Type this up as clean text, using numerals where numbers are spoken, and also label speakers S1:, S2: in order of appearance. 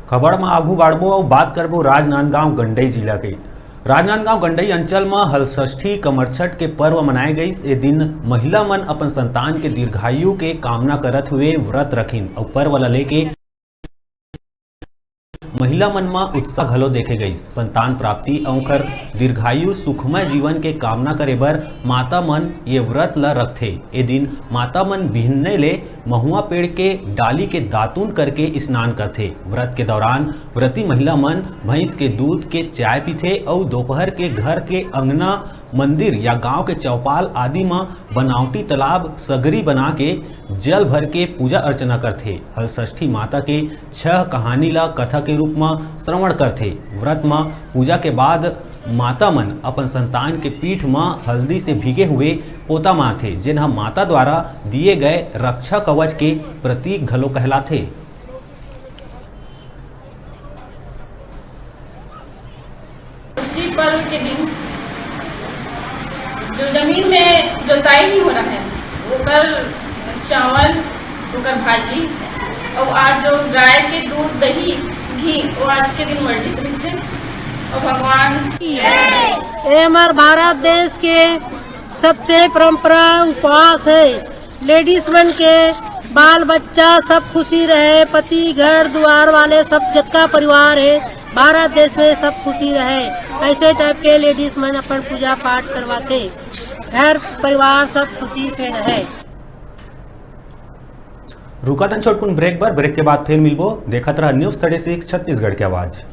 S1: खबर में आगू बाढ़बो और बात करबो राजनांदगांव गंडई जिला के। राजनांदगांव गंडई अंचल में हलषष्ठी कमरछठ के पर्व मनाए गई। ए दिन महिला मन अपन संतान के दीर्घायु के कामना करत हुए व्रत रखिन और पर्व ला लेके महिला मन में उत्साह घलो देखे गई। संतान प्राप्ति और दीर्घायु सुखमय जीवन के कामना करे बर माता मन ये व्रत ला रखथे। ए दिन माता मन बिहने ले महुआ पेड़ के डाली के दातून करके स्नान करथे। व्रत के दौरान व्रती महिला मन भैंस के दूध के चाय पीथे और दोपहर के घर के अंगना, मंदिर या गांव के चौपाल आदि में बनावटी तालाब सगरी बना के जल भर के पूजा अर्चना करथे। हलषष्ठी माता के 6 कहानी ला कथा के रूप में श्रवण करथे। व्रत में पूजा के बाद माता मन अपन संतान के पीठ में हल्दी से भीगे हुए पोता मारथे, जिन्हा माता द्वारा दिए गए रक्षा कवच के प्रतीक घलो कहलाथे।
S2: पर्व के दिन जो जमीन में जोताई नहीं हो रहा है ओकर चावल, ओकर भाजी और आज जो गाय के दूध, दही, घी वो आज के दिन वर्जित थे। और भगवान
S3: ये हमारे भारत देश के सबसे परंपरा उपवास है। लेडीज मन के बाल बच्चा सब खुशी रहे, पति घर द्वार वाले सब जितना परिवार है भारत देश में सब खुशी रहे। ऐसे टाइप के लेडीज मन अपन पूजा पाठ करवाते, घर परिवार सब खुशी से रहे।
S1: रुका तन छोटकुन ब्रेक के बाद फिर मिलबो। देखत रहा न्यूज़ 36 छत्तीसगढ़ की आवाज।